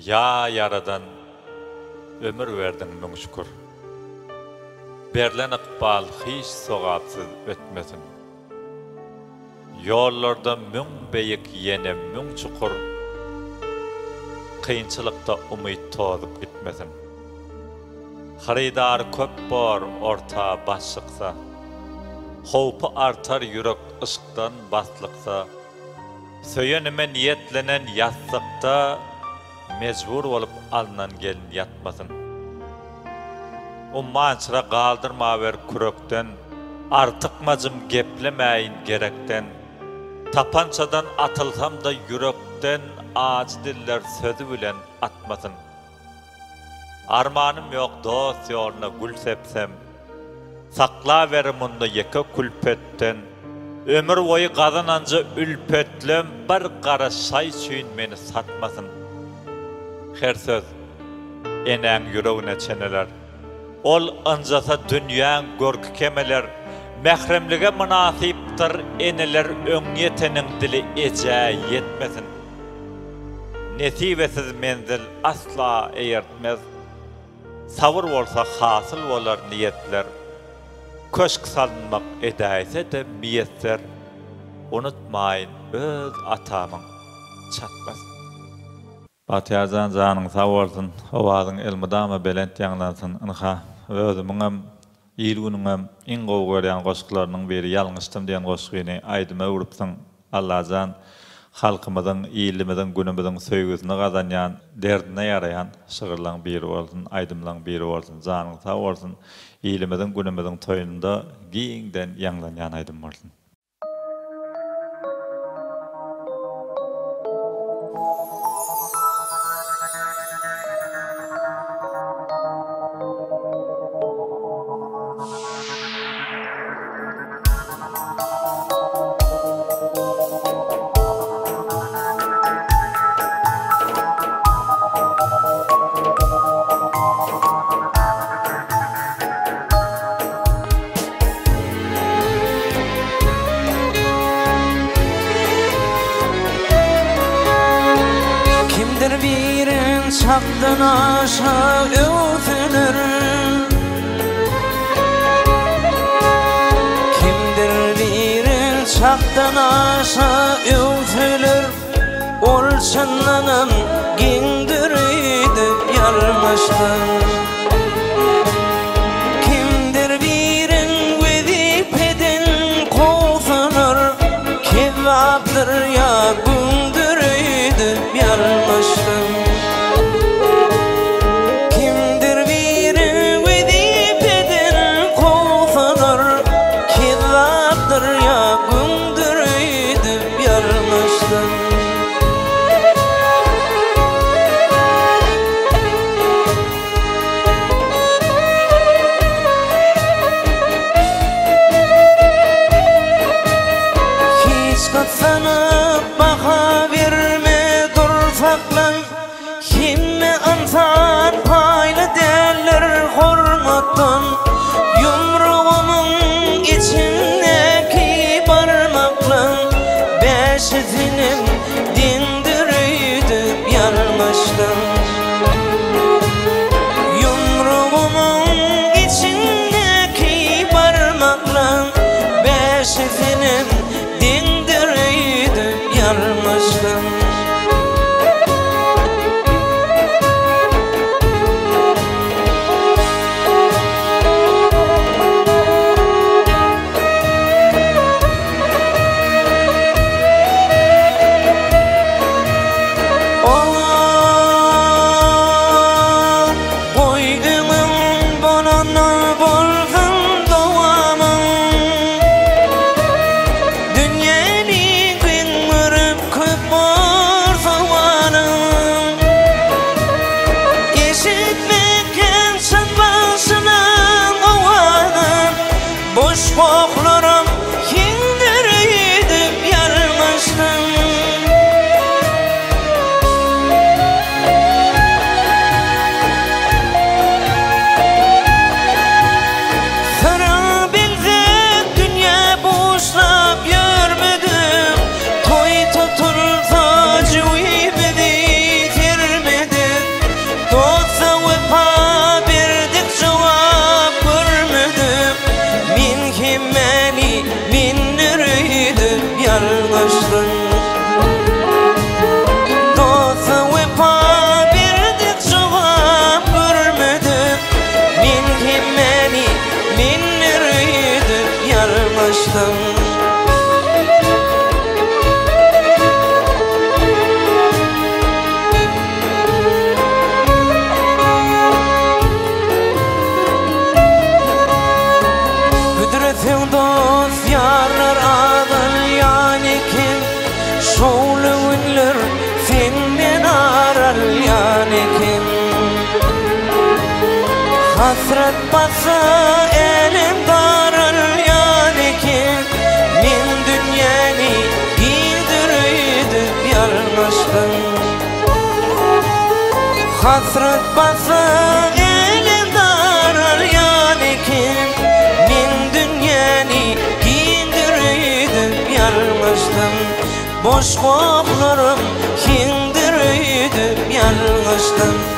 Ya yaradan ömür verdin müň şükür. Berlen ıkbal hiç sogapsız ötmesin. Yollarda müň beýik ýene müň çukur. Kıyınçılıkta umyt tozup gitmesin. Haridar köp bor orta başlıksa, howpy artar yürek ışıktan baslıksa, söýenime niyetlenen ýatsykda mecbur bolup alınan gelin yatmasın. Ummançıra galdırma ver kürekten, artıkmacım geplemeyin gerekten, tapançadan atılsam da yürekten ağaç diller sözü bilen atmasın. Armanım yok dost yoluna gül sepsem, sakla verim onda yeke külpetten, ömür boyu kazananca ülpetlem bir kara şay süyün meni satmasın. Her söz enen yüreğine çeneler, ol ıncasa dünyanın görkü kemeler, mehremlige münasiptir eneler öňyetenin dili ece yetmesin. Nesibesiz menzil asla eýertmez, sabır bolsa hasıl bolar niyetler, köşk salınmak edäýse de miyetler, unutmayın öz atamın çatmasın. Batýazan janyň sag bolsun, owazyň elmidama belent ýanglansyn, ynha özümiňem ýylgynyňam iň gowy görýän goşklarynyň biri ýalňyşdym diýen goşgyny aýdyma urupsyň. Allahjan halkymyzyň, ýylymyzyň, günümizin söýgüsini gazanýan, derdine ýaraýan şygyrlaryň biri bolsun, aýdymlaryň biri bolsun. Janyň sag bolsun, ýylymyzyň, günümizin toýunda giňden ýanglanýan aýdym bolsun. Çakdan aşağı ötülür, kimdir birin çakdan aşağı ötülür, ol çınlanan gingdiriydi yarmıştın. Kimdir birin vedipedin kovsunur, kevaptır ya gungdiriydi yarmıştın. Yumruğumun içindeki parmakla beşizinin dindiriydi yarmıştım. Yumruğumun içindeki parmakla beşizinin dindiriydi yarmıştım. Hasret basa elim darılyan ekin Min dünyani giydiriydim yalnızdım Hasret basa elim darılyan ekin Min dünyani giydiriydim yalnızdım Boş koklarım kindiriydim yalnızdım